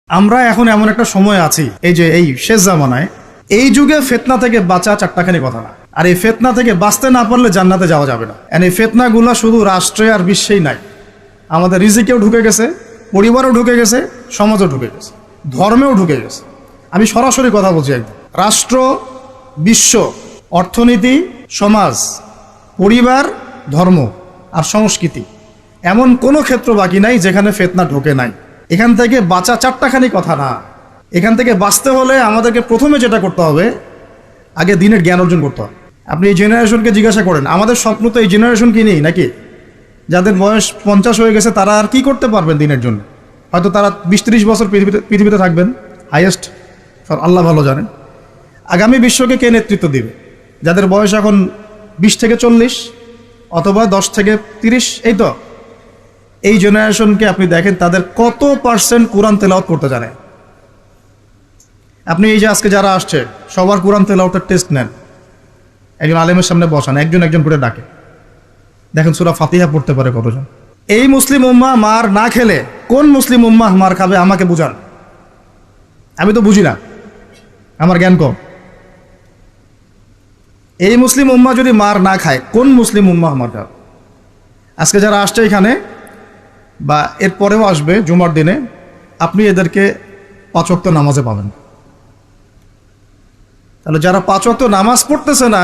আমরা এখন এমন একটা সময় আছি, এই যে এই শেষ জামানায়, এই যুগে ফিতনা থেকে বাঁচা চারটাখানি কথা না। আর এই ফিতনা থেকে বাঁচতে না পারলে জান্নাতে যাওয়া যাবে না। এই ফিতনাগুলো শুধু রাষ্ট্রে আর বিশ্বেই নাই, আমাদের রিজিকেও ঢুকে গেছে, পরিবারেও ঢুকে গেছে, সমাজও ঢুকে গেছে, ধর্মেও ঢুকে গেছে। আমি সরাসরি কথা বলছি একদম। রাষ্ট্র, বিশ্ব, অর্থনীতি, সমাজ, পরিবার, ধর্ম আর সংস্কৃতি, এমন কোনো ক্ষেত্র বাকি নাই যেখানে ফিতনা ঢোকে নাই। এখান থেকে বাঁচা চারটাখানি কথা না। এখান থেকে বাঁচতে হলে আমাদেরকে প্রথমে যেটা করতে হবে, আগে দিনের জ্ঞান অর্জন করতে হবে। আপনি এই জেনারেশনকে জিজ্ঞাসা করেন, আমাদের স্বপ্ন তো এই জেনারেশন কি নেই নাকি? যাদের বয়স 50 হয়ে গেছে তারা আর কি করতে পারবেন দিনের জন্য? হয়তো তারা 20-30 বছর পৃথিবীতে থাকবেন হাইয়েস্ট, আল্লাহ ভালো জানেন। আগামী বিশ্বকে কে নেতৃত্ব দিবে? যাদের বয়স এখন 20 থেকে 40 অথবা 10 থেকে 30, এই তো এই জেনারেশনকে আপনি দেখেন তাদের কত পার্সেন্ট কোরআন তেলাওয়াত করতে জানে। আপনি এই যে আজকে যারা আসছে সবার কোরআন তেলাওয়াতের টেস্ট নেন, একজন আলেমের সামনে বসান, একজন একজন করে ডাকে, দেখেন সূরা ফাতিহা পড়তে পারে কতজন। এই মুসলিম উম্মাহ মার না খেলে কোন মুসলিম উম্মাহ মার খাবে আমাকে বুঝান। আমি তো বুঝি না, আমার জ্ঞান কম। এই মুসলিম উম্মাহ যদি মার না খায় কোন মুসলিম উম্মাহ মার খাবে? আজকে যারা আসছে এখানে বা এর পরেও আসবে জুমার দিনে, আপনি এদেরকে 5 ওয়াক্ত নামাজে পাবেন। তাহলে যারা 5 ওয়াক্ত নামাজ পড়তেছে না,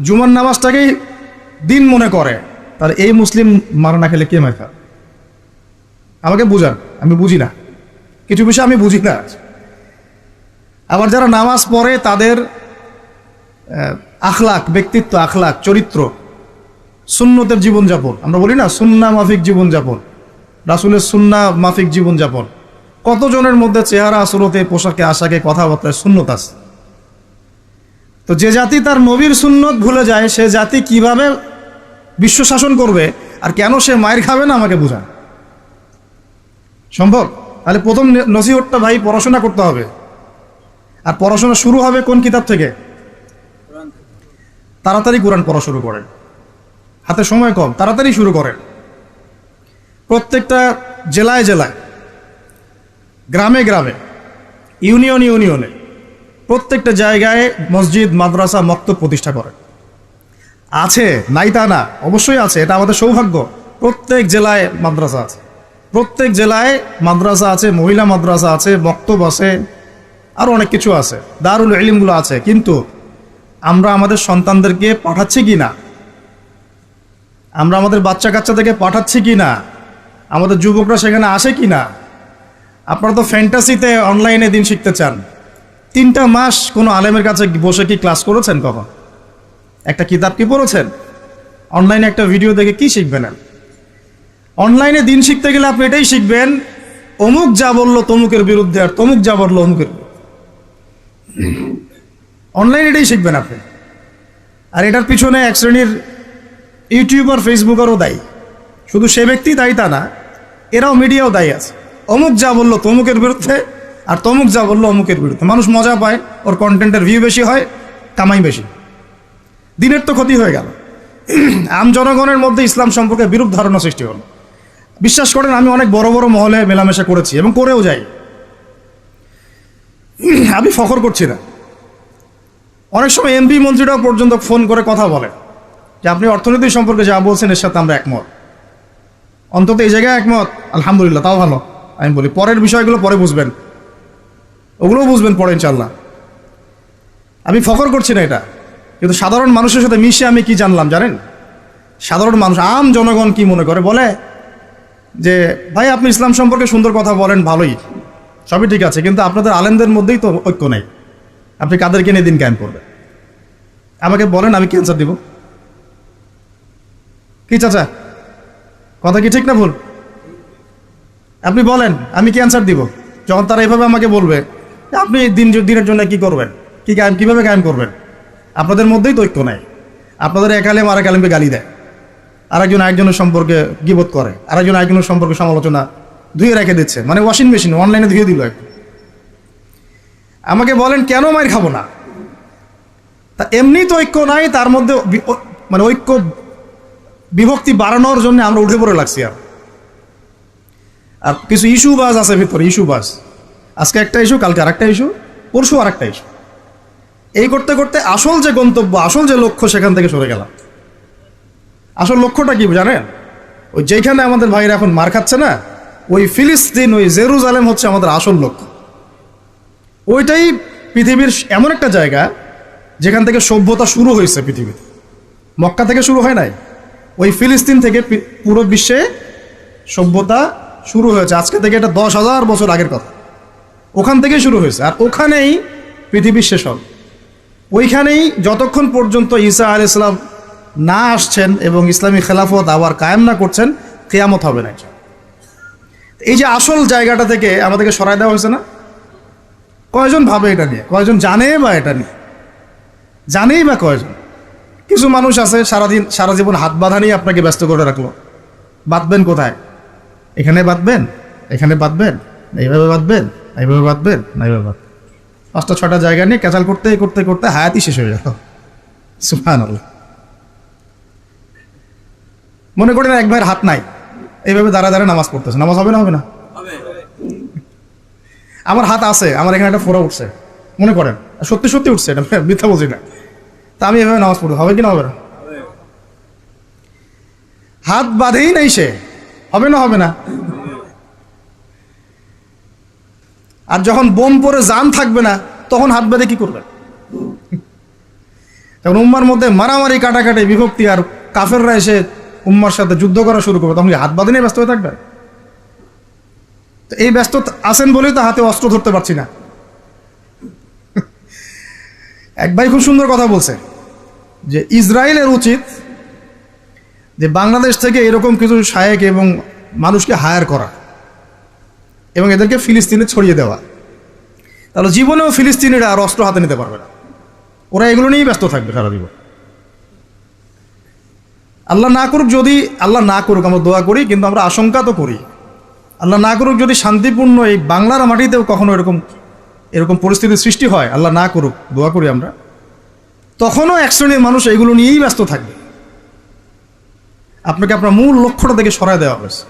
জুমার নামাজটাকেই দিন মনে করে, তাহলে এই মুসলিম মার না খেলে কে মার খাবে? আমাকে বুঝান, আমি বুঝি না, কিছু বিষয় আমি বুঝি না। আবার যারা নামাজ পড়ে তাদের আখলাক, ব্যক্তিত্ব, আখলাক, চরিত্র, সুন্নতের জীবনযাপন, আমরা বলি না সুন্নাহ মাফিক জীবনযাপন, রাসূলের সুন্নাহ মাফিক জীবনযাপন, কতজনের মধ্যে চেহারা, সুরতে, পোশাকে, আশাকে, কথাবার্তায় সুন্নত আছে। তো যে জাতি তার নবীর সুন্নত ভুলে যায়, সে জাতি কিভাবে বিশ্ব শাসন করবে আর কেন সে মায়ের খাবে না আমাকে বুঝান। সম্ভব? তাহলে প্রথম নসিহতটা ভাই, পড়াশোনা করতে হবে। আর পড়াশোনা শুরু হবে কোন কিতাব থেকে? তাড়াতাড়ি কোরআন পড়া শুরু করেন, হাতে সময় কম, তাড়াতাড়ি শুরু করেন। প্রত্যেকটা জেলায় জেলায়, গ্রামে গ্রামে, ইউনিয়নে, প্রত্যেকটা জায়গায় মসজিদ, মাদ্রাসা, মক্তব প্রতিষ্ঠা করেন। আছে, নাই তা না, অবশ্যই আছে, এটা আমাদের সৌভাগ্য। প্রত্যেক জেলায় মাদ্রাসা আছে, প্রত্যেক জেলায় মাদ্রাসা আছে, মহিলা মাদ্রাসা আছে, মক্তব আছে, আরও অনেক কিছু আছে, দারুল ইলমগুলো আছে। কিন্তু আমরা আমাদের সন্তানদেরকে পাঠাচ্ছি কি না? আমরা আমাদের বাচ্চা কাচ্চাদেরকে পাঠাচ্ছি কি না? আমাদের যুবকরা সেখানে আসে কি না? আপনারা তো ফ্যান্টাসিতে অনলাইনে দিন শিখতে চান। 3টা মাস কোনো আলেমের কাছে বসে কি ক্লাস করেছেন? কখন একটা কিতাব কি পড়েছেন? অনলাইনে একটা ভিডিও দেখে কি শিখবেন? অনলাইনে দিন শিখতে গেলে আপনি এটাই শিখবেন, অমুক যা বললো তমুকের বিরুদ্ধে, আর তমুক যা বললো অমুকের। অনলাইনে এটাই শিখবেন আপনি। আর এটার পিছনে এক শ্রেণীর ইউটিউবার, ফেসবুকারও দায়ী। শুধু সে ব্যক্তি দায়ী তা না, এরাও, মিডিয়াও দায়ী আছে। অমুক যা বললো তমুকের বিরুদ্ধে, আর তমুক যা বললো অমুকের বিরুদ্ধে। মানুষ মজা পায়, ওর কন্টেন্টের ভিউ বেশি হয়, কামাই বেশি। দিনের তো ক্ষতি হয়ে গেল। আম জনগণের মধ্যে ইসলাম সম্পর্কে বিরূপ ধারণা সৃষ্টি হলো। বিশ্বাস করেন, আমি অনেক বড় বড় মহলে মেলামেশা করেছি এবং করেও যাই। আমি ফখর করছি না। অনেক সময় এমপি মন্ত্রীরাও পর্যন্ত ফোন করে কথা বলে যে আপনি অর্থনীতি সম্পর্কে যা বলছেন এর সাথে আমরা একমত, অন্তত এই জায়গায় একমত, আলহামদুলিল্লাহ, তাও ভালো। আমি বলি পরের বিষয়গুলো পরে বুঝবেন, ওগুলোও বুঝবেন পরে ইনশাল্লাহ। আমি ফখর করছি না এটা, কিন্তু সাধারণ মানুষের সাথে মিশে আমি কি জানলাম জানেন? সাধারণ মানুষ, আম জনগণ কি মনে করে? বলে যে ভাই আপনি ইসলাম সম্পর্কে সুন্দর কথা বলেন, ভালোই, সবই ঠিক আছে, কিন্তু আপনাদের আলেমদের মধ্যেই তো ঐক্য নেই, আপনি কাদেরকে নিয়ে দিন কায়েম করবেন? আমাকে বলেন, আমি কি অ্যান্সার দিব? কি চাচা, কথা কি ঠিক না ভুল? আপনি বলেন, আমি কি অ্যান্সার দিব যখন তারা এভাবে আমাকে বলবে আপনি দিনের জন্য কি করবেন, কিভাবে কায়েম করবেন? আপনাদের মধ্যেই তো ঐক্য নাই। আপনাদের এক আলেম আর এক আলেমকে গালি দেয়, আরেকজন আরেকজনের সম্পর্কে গীবত করে, আরেকজন আরেকজনের সম্পর্কে সমালোচনা ধুয়ে রেখে দিচ্ছে, মানে ওয়াশিং মেশিন অনলাইনে ধুয়ে দিল একটু। আমাকে বলেন কেন মাইর খাবো না? তা এমনি তো ঐক্য নাই, তার মধ্যে মানে ঐক্য বিভক্তি বাড়ানোর জন্য আমরা উঠে পড়ে লাগছি। আর কিছু ইস্যুবাজ আছে ভিতরে, ইস্যুবাজ আজকে একটা ইস্যু, কালকে আরেকটা ইস্যু, পরশু আরেকটা ইস্যু। এই করতে করতে আসল যে গন্তব্য, আসল যে লক্ষ্য, সেখান থেকে সরে গেলাম। আসল লক্ষ্যটা কি জানেন? ওই যেখানে আমাদের ভাইরা এখন মার খাচ্ছে না, ওই ফিলিস্তিন, ওই জেরুজালেম হচ্ছে আমাদের আসল লক্ষ্য। ওইটাই পৃথিবীর এমন একটা জায়গা যেখান থেকে সভ্যতা শুরু হয়েছে পৃথিবীতে। মক্কা থেকে শুরু হয় নাই, ওই ফিলিস্তিন থেকে পুরো বিশ্বে সভ্যতা শুরু হয়েছে। আজকে থেকে এটা 10,000 বছর আগের কথা। ওখান থেকেই শুরু হয়েছে, আর ওখানেই পৃথিবীর শেষ হবে। ওইখানেই যতক্ষণ পর্যন্ত ঈসা আলাইহিস সালাম না আসছেন এবং ইসলামী খেলাফত আবার কায়েম না করছেন, কিয়ামত হবে না। এই যে আসল জায়গাটা থেকে আমাদেরকে সরায় দেওয়া হয়েছে না? কয়জন ভাবে এটা নিয়ে? কয়জন জানে বা এটা নিয়ে? জানেই বা কয়জন? কিছু মানুষ আছে সারা জীবন হাত বাঁধা নিয়ে আপনাকে ব্যস্ত করে রাখলো। বাঁধবেন কোথায়? এখানে বাঁধবেন, এখানে বাঁধবেন, এইভাবে বাঁধবেন, এইভাবে বাঁধবেন, না এইভাবে বাঁধবেন। 5টা 6টা জায়গা নিয়ে ক্যাচাল করতে করতে করতে হায়াতই শেষ হয়ে গেল। সুবহানাল্লাহ। মনে করেন এক ভাইয়ের হাত নাই, এইভাবে দাঁড়া দাঁড়া নামাজ পড়তেছে, নামাজ হবে না? হবে না? আমার হাত আছে, আমার এখানে একটা ফোড়া উঠছে, মনে করেন সত্যি সত্যি উঠছে, এটা মিথ্যা বলছি না, তা আমি এভাবে নামাজ পড়তে হবে কি না? হবে না? হাত বাঁধেই নাই সে, হবে না? হবে না? আর যখন বোম পরে জান থাকবে না, তখন হাত বেঁধে কি করবে? তখন উম্মার মধ্যে মারামারি, কাটাকাটি, বিভক্তি, আর কাফেররা এসে উম্মার সাথে যুদ্ধ করা শুরু করবে, তখন কি হাত বাঁধে নিয়ে ব্যস্ত হয়ে থাকবে? তো এই ব্যস্ত আছেন বলেই তো হাতে অস্ত্র ধরতে পারছি না। এক ভাই খুব সুন্দর কথা বলছে যে ইসরায়েলের উচিত যে বাংলাদেশ থেকে এরকম কিছু শায়েক এবং মানুষকে হায়ার করা এবং এদেরকে ফিলিস্তিনে ছড়িয়ে দেওয়া, তাহলে জীবনেও ফিলিস্তিনিরা আর অস্ত্র হাতে নিতে পারবে না। ওরা এগুলো নিয়েই ব্যস্ত থাকবে সারা জীবন। আল্লাহ না করুক, যদি আল্লাহ না করুক, আমরা দোয়া করি, কিন্তু আমরা আশঙ্কা তো করি, আল্লাহ না করুক যদি শান্তিপূর্ণ এই বাংলার মাটিতেও কখনো এরকম পরিস্থিতির সৃষ্টি হয়, আল্লাহ না করুক, দোয়া করি আমরা, তখনও এক শ্রেণীর মানুষ এগুলো নিয়েই ব্যস্ত থাকবে। আপনাকে আপনার মূল লক্ষ্যটা থেকে সরায় দেওয়া হয়েছে।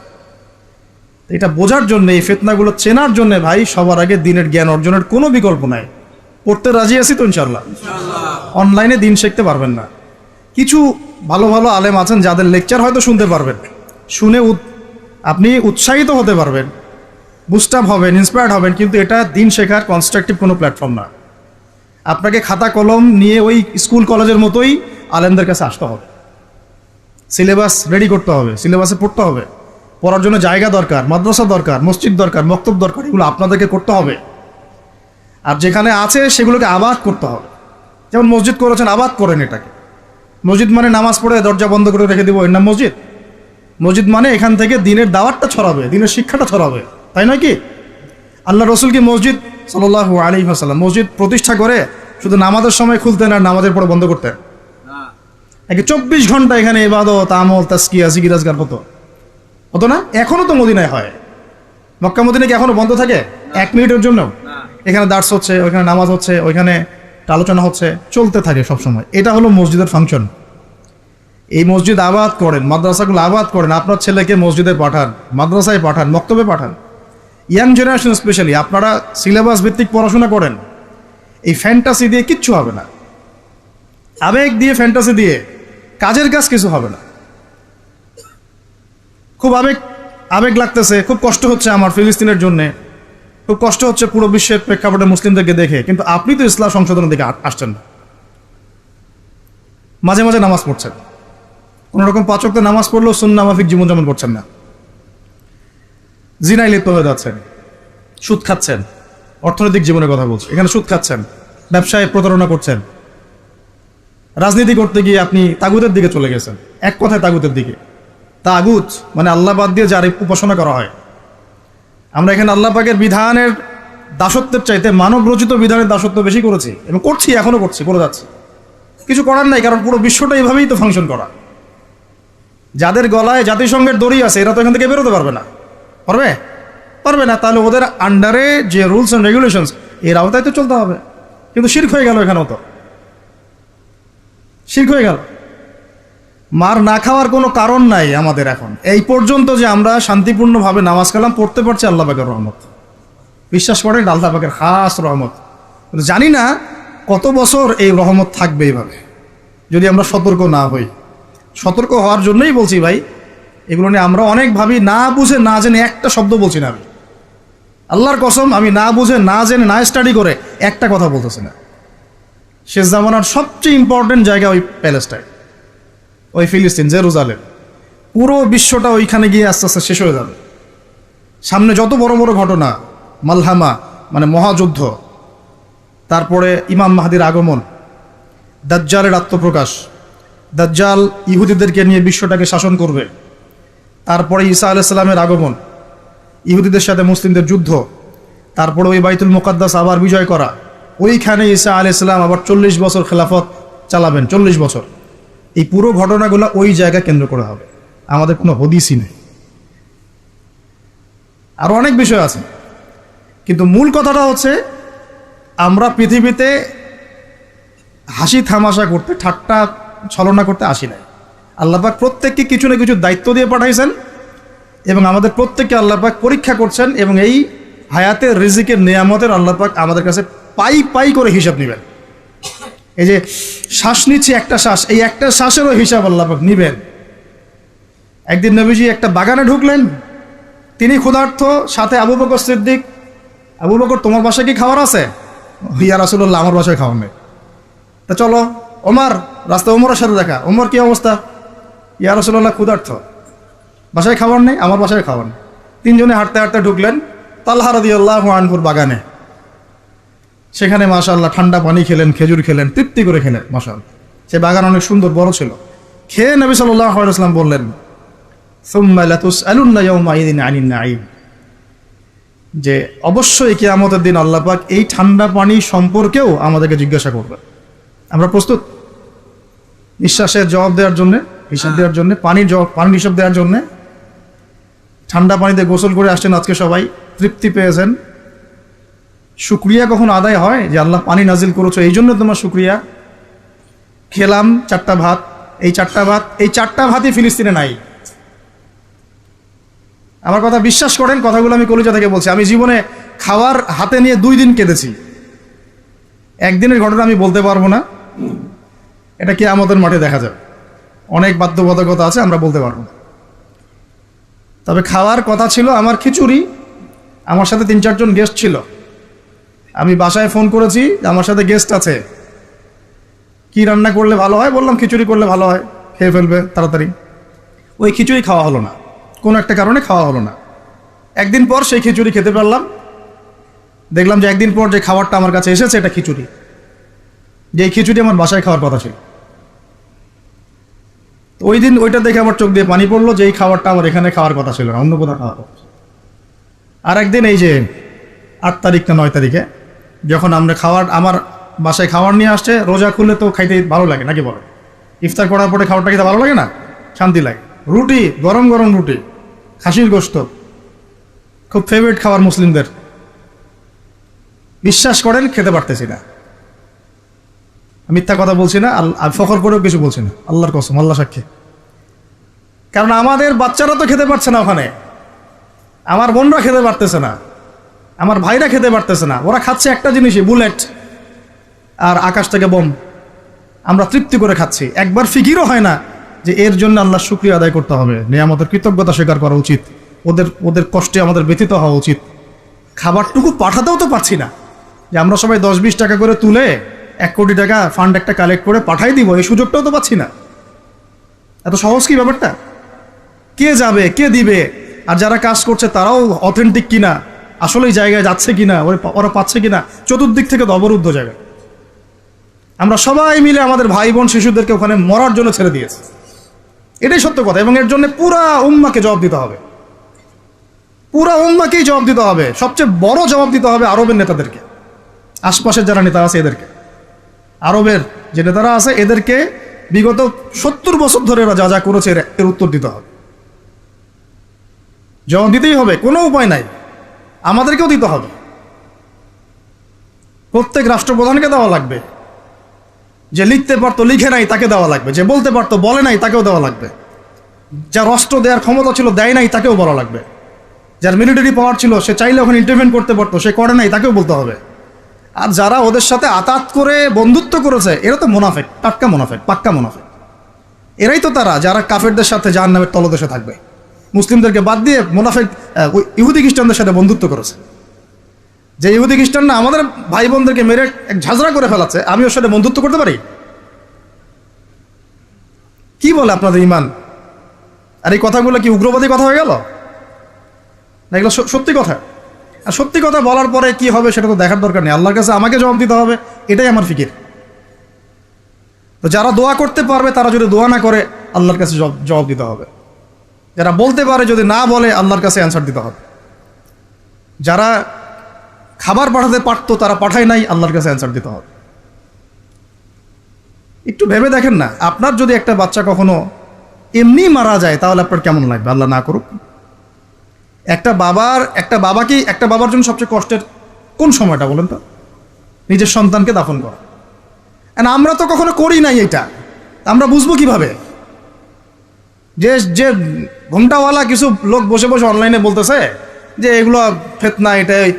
এটা বোঝার জন্য, এই ফিতনাগুলো চেনার জন্য ভাই, সবার আগে দিনের জ্ঞান অর্জনের কোনো বিকল্প নাই। পড়তে রাজি আছি তো ইনশাআল্লাহ? অনলাইনে দিন শিখতে পারবেন না। কিছু ভালো ভালো আলেম আছেন যাদের লেকচার হয়তো শুনতে পারবেন, শুনে আপনি উৎসাহিত হতে পারবেন, বুস্ট আপ হবেন, ইন্সপায়ার্ড হবেন, কিন্তু এটা দিন শেখার কনস্ট্রাকটিভ কোনো প্ল্যাটফর্ম না। আপনাকে খাতা কলম নিয়ে ওই স্কুল কলেজের মতোই আলেমদের কাছে আসতে হবে, সিলেবাস রেডি করতে হবে, সিলেবাসে পড়তে হবে, পড়ার জন্য জায়গা দরকার, মাদ্রাসা দরকার, মসজিদ দরকার, মক্তব দরকার, এগুলো আপনাদেরকে করতে হবে। আর যেখানে আছে সেগুলোকে আবাদ করতে হবে। যেমন মসজিদ করেছেন, আবাদ করেন এটাকে। মসজিদ মানে নামাজ পড়ে দরজা বন্ধ করে রেখে দেবো, এর নাম মসজিদ? মসজিদ মানে এখান থেকে দিনের দাওয়াতটা ছড়াবে, দিনের শিক্ষাটা ছড়াবে, তাই নয় কি? আল্লাহ রসুল কি মসজিদ সাল্লাল্লাহু আলাইহি ওয়াসাল্লাম মসজিদ প্রতিষ্ঠা করে শুধু নামাজের সময় খুলতেন আর নামাজের পরে বন্ধ করতেন? নাকি 24 ঘন্টা এখানে ইবাদত, আমল, তাজকিয়া, জিকির আজকার হতো না? এখনো তো মদিনায় হয়। মক্কা মদিনায় কি এখনো বন্ধ থাকে 1 মিনিটের জন্য? এখানে দার্স হচ্ছে, ওইখানে নামাজ হচ্ছে, ওইখানে আলোচনা হচ্ছে, চলতে থাকে সব সময়। এটা হলো মসজিদের ফাংশন। এই মসজিদ আবাদ করেন, মাদ্রাসাগুলো আবাদ করেন, আপনার ছেলেকে মসজিদে পাঠান, মাদ্রাসায় পাঠান, মক্তবে পাঠান। ইয়াং জেনারেশন স্পেশালি আপনারা সিলেবাস ভিত্তিক পড়াশোনা করেন। এই ফ্যান্টাসি দিয়ে কিচ্ছু হবে না, আবেগ দিয়ে, ফ্যান্টাসি দিয়ে কাজের কাজ কিছু হবে না। খুব আবেগ লাগতেছে, খুব কষ্ট হচ্ছে আমার ফিলিস্তিনের জন্যে, খুব কষ্ট হচ্ছে পুরো বিশ্বের প্রেক্ষাপটে মুসলিমদেরকে দেখে, কিন্তু আপনি তো ইসলাম সংশোধনের দিকে আসছেন না। মাঝে মাঝে নামাজ পড়ছেন, কোনোরকম 5 ওয়াক্ত নামাজ পড়লেও সুন্নাহ মাফিক জীবনযাপন করছেন না, জিনায় লিপ্ত হয়ে যাচ্ছেন, সুদ খাচ্ছেন, অর্থনৈতিক জীবনের কথা বলছি, এখানে সুদ খাচ্ছেন, ব্যবসায় প্রতারণা করছেন, রাজনীতি করতে গিয়ে আপনি তাগুতের দিকে চলে গেছেন। এক কথায় তাগুতের দিকে। তাগুত মানে আল্লাহ বাদ দিয়ে যার উপাসনা করা হয়। আমরা এখানে আল্লাহ পাকের বিধানের দাসত্বের চাইতে মানব রচিত বিধানের দাসত্ব বেশি করেছি এবং করছি, এখনো করছি, করে যাচ্ছি। কিছু করার নাই, কারণ পুরো বিশ্বটা এইভাবেই তো ফাংশন করা। যাদের গলায় জাতিসংঘের দড়ি আছে এরা তো এখান থেকে বেরোতে পারবে না। পারবে না, তাহলে ওদের আন্ডারে যে রুলস অ্যান্ড রেগুলেশনস এর আওতায় তো চলতে হবে। কিন্তু শিরক হয়ে গেল, এখানেও তো শিরক হয়ে গেল। মার না খাওয়ার কোনো কারণ নাই আমাদের এখন এই পর্যন্ত যে আমরা শান্তিপূর্ণভাবে নামাজ কালাম পড়তে পারছি আল্লাহ পাকের রহমত। বিশ্বাস করেন আল্লাহ পাকের খাস রহমত। কিন্তু জানি না কত বছর এই রহমত থাকবে এইভাবে যদি আমরা সতর্ক না হই। সতর্ক হওয়ার জন্যই বলছি ভাই, এগুলো নিয়ে আমরা অনেক ভাবি, না বুঝে না জেনে একটা শব্দ বলছি না। আমি আল্লাহর কসম, আমি না বুঝে না জেনে না স্টাডি করে একটা কথা বলতেছি না। শেষ জামানার সবচেয়ে ইম্পর্টেন্ট জায়গা ওই প্যালেস্টাইন, ওই ফিলিস্তিন, জেরুজালেম। পুরো বিশ্বটা ওইখানে গিয়ে আস্তে আস্তে শেষ হয়ে যাবে। সামনে যত বড় বড় ঘটনা, মালহামা মানে মহাযুদ্ধ, তারপরে ইমাম মাহদির আগমন, দাজ্জালের আত্মপ্রকাশ, দাজ্জাল ইহুদিদেরকে নিয়ে বিশ্বটাকে শাসন করবে, তারপরে ঈসা আলাইহিস সালামের আগমন, ইহুদিদের সাথে মুসলিমদের যুদ্ধ, তারপরে ওই বাইতুল মুকাদ্দাস আবার বিজয় করা, ওইখানে ঈসা আলাইহিস সালাম আবার 40 বছর খেলাফত চালাবেন, 40 বছর। এই পুরো ঘটনাগুলো ওই জায়গা কেন্দ্র করে হবে, আমাদের কোনো হদিসই নেই। আরও অনেক বিষয় আছে, কিন্তু মূল কথাটা হচ্ছে আমরা পৃথিবীতে হাসি থামাশা করতে, ঠাট্টা ছলনা করতে আসি নাই। আল্লাহ পাক প্রত্যেককে কিছু না কিছু দায়িত্ব দিয়ে পাঠাইছেন এবং আমাদের প্রত্যেককে আল্লাহ পাক পরীক্ষা করছেন, এবং এই হায়াতের রিজিকের নিয়ামতের আল্লাহ পাক আমাদের কাছে পাই পাই করে হিসাব নেবেন। এই যে শ্বাস নিচ্ছি একটা শ্বাস, এই একটা শ্বাসেরও হিসাব আল্লাহ পাক নেবেন। একদিন নবীজি একটা বাগানে ঢুকলেন, তিনি ক্ষুধার্ত, সাথে আবু বকর সিদ্দিক। আবু বকর, তোমার বাসায় কি খাবার আছে? ইয়া রাসূলুল্লাহ, আমার বাসায় খাবার নেই। তা চলো। ওমর, রাস্তায় ওমরের সাথে দেখা। ওমর, কি অবস্থা? ইয়া রাসূলুল্লাহ, ক্ষুধার্ত, বাসায় খাবার নেই, আমার বাসায় খাবার নেই। তিনজনে হাঁটতে হাঁটতে ঢুকলেন তালহা রাদিয়াল্লাহু আনহুর বাগানে। সেখানে মাশাআল্লাহ ঠান্ডা পানি খেলেন, খেজুর খেলেন, তৃপ্তি করে খেলেন। মাশাআল্লাহ, সে বাগান অনেক সুন্দর বড় ছিল। খেয়ে নবী সাল্লাল্লাহু আলাইহি ওয়াসাল্লাম বললেন, সুম্মা লাতুসআলুন্না ইয়াওমাইযিন আনিন নাঈম, যে অবশ্যই কিয়ামতের দিন আল্লাহ পাক এই ঠান্ডা পানি সম্পর্কেও আমাদেরকে জিজ্ঞাসা করবেন। আমরা প্রস্তুত নিঃশ্বাসের জবাব দেওয়ার জন্য, হিসাব দেওয়ার জন্য, পানির হিসাব দেওয়ার জন্য? ঠান্ডা পানিতে গোসল করে আসছেন আজকে সবাই, তৃপ্তি পেয়েছেন। শুকরিয়া কখন আদায় হয় যে আল্লাহ পানি নাজিল করেছো, এই জন্য তোমার শুকরিয়া। খেলাম 4টা ভাত, এই 4টা ভাতই ফিলিস্তিনে নাই। আমার কথা বিশ্বাস করেন, কথাগুলো আমি কলিজা থেকে বলছি। আমি জীবনে খাওয়ার হাতে নিয়ে 2 দিন কেঁদেছি। একদিনের ঘটনা আমি বলতে পারবো না, এটা কিয়ামতের মাঠে দেখা যাবে। অনেক বাধ্যবাধকতা আছে, আমরা বলতে পারবো না। তবে খাওয়ার কথা ছিল আমার খিচুড়ি। আমার সাথে 3-4 জন গেস্ট ছিল। আমি বাসায় ফোন করেছি, আমার সাথে গেস্ট আছে, কি রান্না করলে ভালো হয়? বললাম খিচুড়ি করলে ভালো হয়, খেয়ে ফেলবে তাড়াতাড়ি। ওই খিচুড়ি খাওয়া হলো না, কোনো একটা কারণে খাওয়া হলো না। একদিন পর সেই খিচুড়ি খেতে পারলাম। দেখলাম যে একদিন পর যে খাবারটা আমার কাছে এসেছে এটা খিচুড়ি, যে খিচুড়ি আমার বাসায় খাওয়ার কথা ছিল। ওই দিন ওইটা দেখে আমার চোখ দিয়ে পানি পড়লো যে এই খাবারটা আমার এখানে খাওয়ার কথা ছিল না, অন্য কোথাও খাওয়ার কথা ছিল। আর একদিন এই যে 8 তারিখ না 9 তারিখে যখন আমরা আমার বাসায় খাবার নিয়ে আসছে, রোজা খুললে তো খাইতে ভালো লাগে নাকি বলো? ইফতার করার পরে খাবারটা খেতে ভালো লাগে না? শান্তি লাগে। রুটি, গরম গরম রুটি, খাসির গোশত, খুব ফেভারিট খাবার মুসলিমদের। বিশ্বাস করেন খেতে পারতেছি না, মিথ্যা কথা বলছি না, ফখর করেও কিছু বলছি না, আল্লাহর কসম, আল্লাহ সাক্ষী। কারণ আমাদের বাচ্চারা তো খেতে পারছে না ওখানে, আমার বোনরা খেতে পারতেছে না, আমার ভাইরা খেতে পারতেছে না। ওরা খাচ্ছে একটা জিনিসই, বুলেট আর আকাশ থেকে বোম। আমরা তৃপ্তি করে খাচ্ছি, একবার ফিকিরও হয় না যে এর জন্য আল্লাহর শুকরিয়া আদায় করতে হবে, নিয়ামতের কৃতজ্ঞতা স্বীকার করা উচিত, ওদের কষ্টে আমাদের ব্যথিত হওয়া উচিত। খাবারটুকু পাঠাতেও তো পারছি না, যে আমরা সবাই 10-20 টাকা করে তুলে 1 কোটি টাকা ফান্ড একটা কালেক্ট করে পাঠাই দিব, এই সুযোগটাও তো পাচ্ছি না। এত সহজ কি ব্যাপারটা? কে যাবে, কে দিবে? আর যারা কাজ করছে তারাও অথেন্টিক কিনা, আসলেই জায়গায় যাচ্ছে কিনা, ওরা পাচ্ছে কিনা, চতুর্দিক থেকে অবরুদ্ধ জায়গা। আমরা সবাই মিলে আমাদের ভাই বোন শিশুদেরকে ওখানে মরার জন্য ছেড়ে দিয়েছি, এটাই সত্য কথা। এবং এর জন্য পুরা উম্মাকে জবাব দিতে হবে, পুরা উম্মাকেই জবাব দিতে হবে। সবচেয়ে বড় জবাব দিতে হবে আরবের নেতাদেরকে, আশপাশের যারা নেতা আছে এদেরকে। আরবের যে নেতারা আছে এদেরকে বিগত 70 বছর ধরে এরা যা যা করেছে এর উত্তর দিতে হবে, জবাব দিতেই হবে, কোনো উপায় নাই। আমাদেরকেও দিতে হবে, প্রত্যেক রাষ্ট্রপ্রধানকে দেওয়া লাগবে। যে লিখতে পারতো লিখে নাই তাকে দেওয়া লাগবে, যে বলতে পারতো বলে নাই তাকেও দেওয়া লাগবে, যার অস্ত্র দেওয়ার ক্ষমতা ছিল দেয় নাই তাকেও বলা লাগবে, যার মিলিটারি পাওয়ার ছিল, সে চাইলে ওখানে ইন্টারভেন করতে পারতো, সে করে নাই, তাকেও বলতে হবে। আর যারা ওদের সাথে আতাত করে বন্ধুত্ব করেছে, এরা তো মুনাফিক, টাটকা মুনাফিক, পাক্কা মুনাফিক। এরাই তো তারা যারা কাফেরদের সাথে জাহান্নামের তলদেশে থাকবে। মুসলিমদেরকে বাদ দিয়ে মুনাফিক ওই ইহুদি খ্রিস্টানদের সাথে বন্ধুত্ব করেছে। যে ইহুদি খ্রিস্টানরা আমাদের ভাই বোনদেরকে মেরে এক ঝাঁঝরা করে ফেলাচ্ছে, আমি ওর সাথে বন্ধুত্ব করতে পারি? কি বলে আপনাদের ইমান? আর এই কথাগুলো কি উগ্রবাদী কথা হয়ে গেল? না, এগুলো সত্যি কথা। আর সত্যি কথা বলার পরে কি হবে সেটা তো দেখার দরকার নেই, আল্লাহর কাছে আমাকে জবাব দিতে হবে, এটাই আমার ফিকির। তো যারা দোয়া করতে পারবে তারা যদি দোয়া না করে, আল্লাহর কাছে জবাব দিতে হবে। যারা বলতে পারে যদি না বলে, আল্লাহর কাছে অ্যান্সার দিতে হবে। যারা খাবার পাঠাতে পারতো তারা পাঠায় নাই, আল্লাহর কাছে অ্যান্সার দিতে হবে। একটু ভেবে দেখেন না, আপনার যদি একটা বাচ্চা কখনো এমনি মারা যায় তাহলে আপনার কেমন লাগবে? আল্লাহ না করুক। একটা বাবার জন্য সবচেয়ে কষ্টের কোন সময়টা বলেন তো? নিজের সন্তানকে দাফন করা। আমরা তো কখনো করি নাই এটা, আমরা বুঝবো কিভাবে? যে ঘন্টাওয়ালা কিছু লোক বসে বসে অনলাইনে বলতেছে যে এগুলো ফিতনা, এটাই,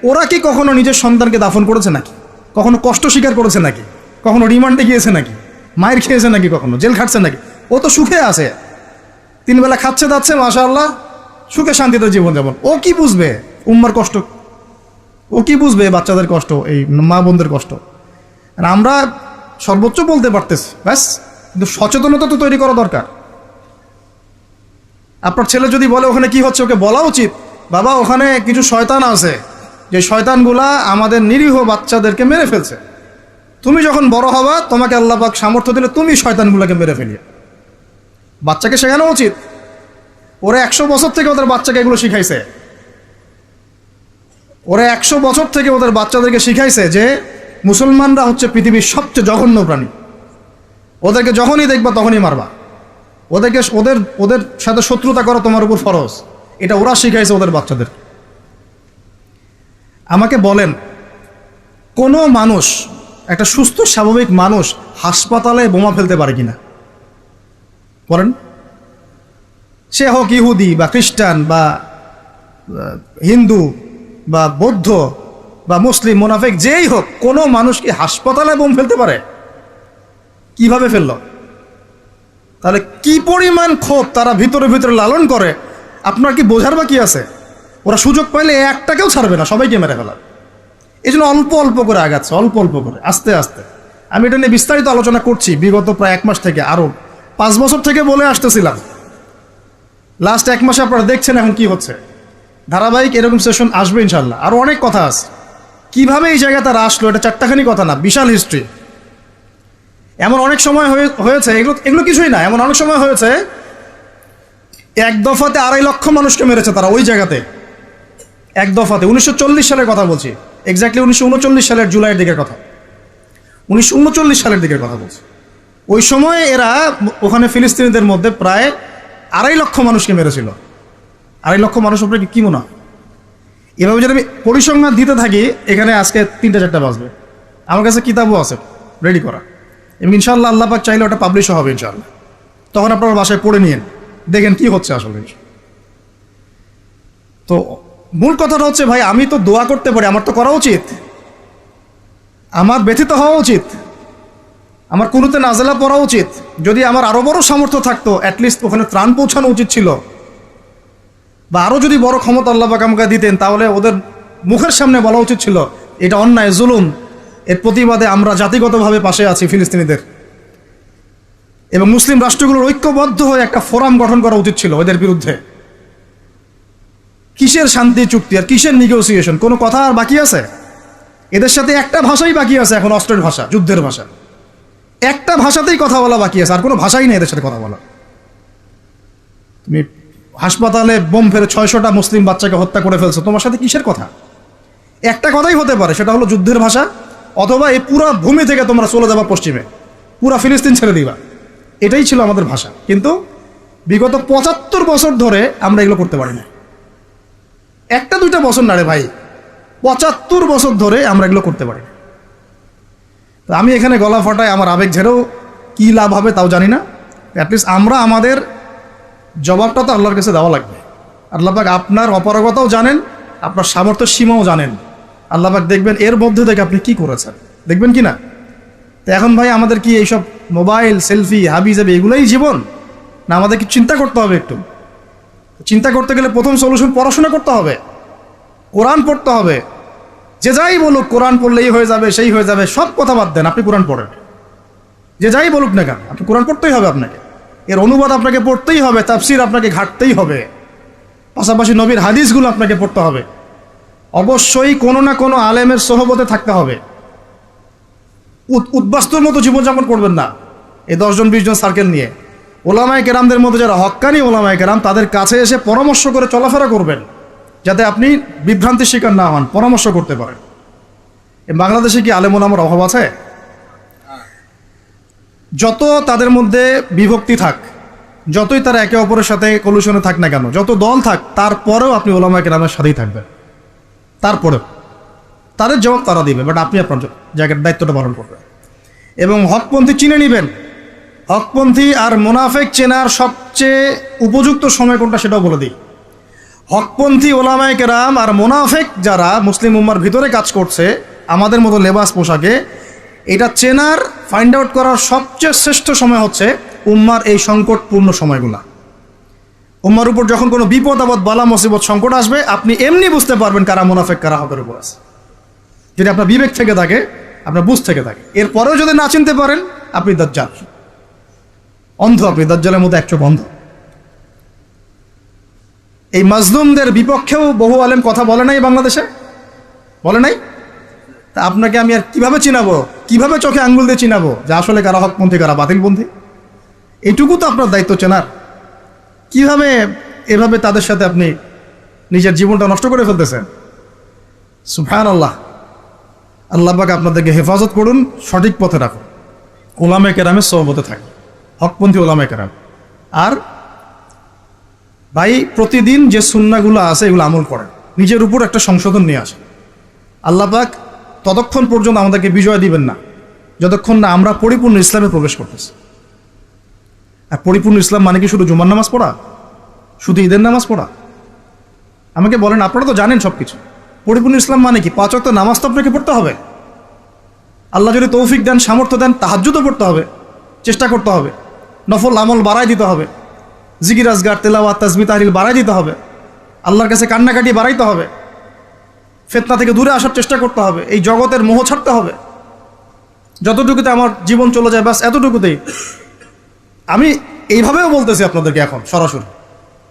ওরা কি কখনো নিজের সন্তানকে দাফন করেছে নাকি? কখনো কষ্ট স্বীকার করেছে নাকি? কখনো রিমান্ডে গিয়েছে নাকি? মায়ের খেয়েছে নাকি? কখনো জেল খাটছে নাকি? ও তো সুখে আছে, 3 বেলা খাচ্ছে দাচ্ছে, মাশাআল্লাহ, সুখে শান্তিতে জীবনযাপন। ও কি বুঝবে উম্মার কষ্ট? ও কি বুঝবে বাচ্চাদের কষ্ট, এই মা বোনদের কষ্ট? আর আমরা সর্বোচ্চ বলতে পারতেছি ব্যাস, কিন্তু সচেতনতা তো তৈরি করা দরকার। আপনার ছেলে যদি বলে ওখানে কি হচ্ছে, ওকে বলা উচিত, বাবা ওখানে কিছু শয়তান আছে, যে শয়তানগুলা আমাদের নিরীহ বাচ্চাদেরকে মেরে ফেলছে। তুমি যখন বড় হবা, তোমাকে আল্লাহ পাক সামর্থ্য দিলে তুমি শয়তানগুলোকে মেরে ফেলিয়ে। বাচ্চাকে শেখানো উচিত। ওরা 100 বছর থেকে ওদের বাচ্চাকে এগুলো শিখাইছে। ওরা 100 বছর থেকে ওদের বাচ্চাদেরকে শিখাইছে যে মুসলমানরা হচ্ছে পৃথিবীর সবচেয়ে জঘন্য প্রাণী। ওদেরকে যখনই দেখবা তখনই মারবা। ওদের সাথে শত্রুতা করা তোমার উপর ফরজ। এটা ওরা শিখাইছে ওদের বাচ্চাদের। আমাকে বলেন, কোনো মানুষ, একটা সুস্থ স্বাভাবিক মানুষ হাসপাতালে বোমা ফেলতে পারে কিনা? বলেন। সে হোক ইহুদি বা খ্রিস্টান বা হিন্দু বা বৌদ্ধ বা মুসলিম, মুনাফিক, যেই হোক, কোনো মানুষ কি হাসপাতালে বোম ফেলতে পারে? কিভাবে ফেলল? তাহলে কি পরিমাণ ক্ষোভ তারা ভিতরে ভিতরে লালন করে, আপনার কি বোঝার বাকি আছে? ওরা সুযোগ পাইলে একটাকেও ছাড়বে না, সবাইকে মেরে ফেলার। এই জন্য অল্প অল্প করে আগাচ্ছে, অল্প অল্প করে, আস্তে আস্তে। আমি এটা নিয়ে বিস্তারিত আলোচনা করছি বিগত প্রায় 1 মাস থেকে, আরও 5 বছর থেকে বলে আসতেছিলাম। লাস্ট 1 মাসে আপনারা দেখছেন এখন কি হচ্ছে। ধারাবাহিক এরকম সেশন আসবে ইনশাল্লাহ। আরও অনেক কথা আছে, কিভাবে এই জায়গায় তারা আসলো, এটা 4টাখানি কথা না, বিশাল হিস্ট্রি। এমন অনেক সময় হয়েছে, এগুলো কিছুই না, এমন অনেক সময় হয়েছে 1 দফাতে 2.5 লক্ষ মানুষকে মেরেছে তারা ওই জায়গাতে, 1 দফাতে। 1940 সালের কথা বলছি, এক্স্যাক্টলি 1939 সালের জুলাইয়ের দিকের কথা, 1939 সালের দিকের কথা বলছি। ওই সময় এরা ওখানে ফিলিস্তিনিদের মধ্যে প্রায় 2.5 লক্ষ মানুষকে মেরেছিল। 2.5 লক্ষ মানুষ উপরে কি মনে হয়? এভাবে যদি আমি পরিসংখ্যান দিতে থাকি, এখানে আজকে 3টা-4টা বাজবে। আমার কাছে কিতাবও আছে রেডি করা, এবং ইনশাআল্লাহ আল্লাহ পাক চাইলে ওটা পাবলিশও হবে ইনশাআল্লাহ। তখন আপনারা বাসায় পড়ে নিয়েন, দেখেন কি হচ্ছে আসলে। তো মূল কথাটা হচ্ছে, ভাই আমি তো দোয়া করতে পারি, আমার তো করা উচিত, আমার ব্যথিত হওয়া উচিত, আমার কুনুতে নাজেলা পড়া উচিত। যদি আমার আরো বড় সামর্থ্য থাকতো, অ্যাটলিস্ট ওখানে ত্রাণ পৌঁছানো উচিত ছিল, বা আরো যদি বড় ক্ষমতা আল্লাহ পাক আমাকে দিতেন, তাহলে ওদের মুখের সামনে বলা উচিত ছিল এটা অন্যায়, জুলুম, এর প্রতিবাদে আমরা জাতিগতভাবে পাশে আছি ফিলিস্তিনিদের। এবং মুসলিম রাষ্ট্রগুলোর ঐক্যবদ্ধ হয়ে একটা ফোরাম গঠন করা উচিত ছিল ওদের বিরুদ্ধে। কিসের শান্তি চুক্তি আর কিসের নেগোসিয়েশন? কোনো কথা আর বাকি আছে? এদের সাথে একটা ভাষাই বাকি আছে এখন, অস্ত্রের ভাষা, যুদ্ধের ভাষা। একটা ভাষাতেই কথা বলা বাকি আছে, আর কোনো ভাষাই নেই এদের সাথে কথা বলা। তুমি হাসপাতালে বোম ফেলে 600টা মুসলিম বাচ্চাকে হত্যা করে ফেলছো, তোমার সাথে কিসের কথা? একটা কথাই হতে পারে, সেটা হলো যুদ্ধের ভাষা, অথবা এই পুরো ভূমি থেকে তোমরা চলে যাবা পশ্চিমে, পুরা ফিলিস্তিন ছেড়ে দিবা। এটাই ছিল আমাদের ভাষা। কিন্তু বিগত 75 বছর ধরে আমরা এগুলো করতে পারি না। 1-2টা বছর না রে ভাই, 75 বছর ধরে আমরা এগুলো করতে পারি না। তো আমি এখানে গলা ফাটায়, আমার আবেগ ঝেড়েও কি লাভ হবে তাও জানি না। অ্যাটলিস্ট আমরা আমাদের জবাবটা তো আল্লাহর কাছে দেওয়া লাগবে। আল্লাহ পাক আপনার অপারগতাও জানেন, আপনার সামর্থ্যের সীমাও জানেন। আল্লাহ পাক দেখবেন এর মধ্যে থেকে আপনি কি করেছেন, দেখবেন কি না? তো এখন ভাই আমাদের কি এইসব মোবাইল, সেলফি, হাবি জাবি এগুলোই জীবন? না আমাদের কি চিন্তা করতে হবে? একটু চিন্তা করতে গেলে প্রথম সলিউশন পড়াশোনা করতে হবে, কোরআন পড়তে হবে। যে যাই বলুক কোরআন পড়লেই হয়ে যাবে, সেই হয়ে যাবে, সব কথা বাদ দেন, আপনি কোরআন পড়েন। যে যাই বলুক না কেন, আপনি কোরআন পড়তেই হবে, আপনাকে এর অনুবাদ আপনাকে পড়তেই হবে, তাফসির আপনাকে ঘাটতেই হবে, পাশাপাশি নবীর হাদিসগুলো আপনাকে পড়তে হবে। অবশ্যই কোনো না কোনো আলেমের সোহবতে থাকতে হবে। উদ্বাস্তুর মতো জীবনযাপন করবেন না এই 10 জন 20 জন সার্কেল নিয়ে। ওলামায়ে কেরামদের মধ্যে যারা হক্কানি ওলামায়ে কেরাম, তাদের কাছে এসে পরামর্শ করে চলাফেরা করবেন, যাতে আপনি বিভ্রান্তির শিকার না হন, পরামর্শ করতে পারেন। বাংলাদেশে কি আলেম ওলামার অভাব আছে? যত তাদের মধ্যে বিভক্তি থাক, যতই তারা একে অপরের সাথে কলুশনে থাক না কেন, যত দল থাক, তারপরেও আপনি ওলামায়ে কেরামের সাথেই থাকবেন। তারপরেও তাদের জবাব তারা দিবে, বাট আপনি আপনার জায়গার দায়িত্বটা পালন করবেন এবং হকপন্থী চিনে নেবেন। হকপন্থী আর মুনাফেক চেনার সবচেয়ে উপযুক্ত সময় কোনটা সেটাও বলে দিই। হকপন্থী ওলামায়ে কেরাম আর মুনাফেক যারা মুসলিম উম্মার ভিতরে কাজ করছে আমাদের মতো লেবাস পোশাকে, এটা চেনার, ফাইন্ড আউট করার সবচেয়ে শ্রেষ্ঠ সময় হচ্ছে উম্মার এই সংকটপূর্ণ সময়গুলা। উম্মার উপর যখন কোনো বিপদ আপদ, বালা মুসিবত, সংকট আসবে, আপনি এমনি বুঝতে পারবেন কারা মুনাফেক কারা হকের উপর আছে, যদি আপনার বিবেক থেকে থাকে, আপনার বুঝ থেকে থাকে। এরপরেও যদি না চিনতে পারেন, আপনি দাজ্জাল, অন্ধ, আপনি দাজ্জালের মধ্যে এক চোখ অন্ধ। এই মাজলুমদের বিপক্ষেও বহু আলেম কথা বলে নাই বাংলাদেশে, বলে নাই? তা আপনাকে আমি আর কিভাবে চিনাবো, কিভাবে চোখে আঙ্গুল দিয়ে চিনাবো যে আসলে কারা হকপন্থী কারা বাতিলপন্থী? এইটুকু তো আপনার দায়িত্ব চেনার। কিভাবে এভাবে তাদের সাথে আপনি নিজের জীবনটা নষ্ট করে ফেলতেছেন? সুবহানাল্লাহ। আল্লাহ পাক আপনাদেরকে হেফাজত করুন, সঠিক পথে রাখুন, ওলামায়ে কেরামের সোহবতে থাকুন, হকপন্থী ওলামায়ে কেরাম। আর ভাই প্রতিদিন যে সুন্নাহগুলো আছে এগুলো আমল করেন, নিজের উপর একটা সংশোধন নিয়ে আসেন। আল্লাহ পাক ততক্ষণ পর্যন্ত আমাদেরকে বিজয় দিবেন না যতক্ষণ না আমরা পরিপূর্ণ ইসলামে প্রবেশ করতেছি। আর পরিপূর্ণ ইসলাম মানে কি শুধু জুমার নামাজ পড়া, শুধু ঈদের নামাজ পড়া? আমাকে বলেন, আপনারা তো জানেন সব কিছু। পরিপূর্ণ ইসলাম মানে কি? 5 ওয়াক্ত নামাজ তো আপনাকে পড়তে হবে। আল্লাহ যদি তৌফিক দেন, সামর্থ্য দেন, তাহাজ্জুদও পড়তে হবে, চেষ্টা করতে হবে, নফল আমল বাড়াই দিতে হবে, জিকির আজগার, তেলাওয়াত, তাসবিহ, তাহলিল বাড়াই দিতে হবে, আল্লাহর কাছে কান্নাকাটি বাড়াইতে হবে, ফিতনা থেকে দূরে আসার চেষ্টা করতে হবে, এই জগতের মোহ ছাড়তে হবে। যতটুকুতে আমার জীবন চলে যায় বাস এতটুকুতেই। আমি এইভাবেও বলতেছি আপনাদেরকে এখন সরাসরি,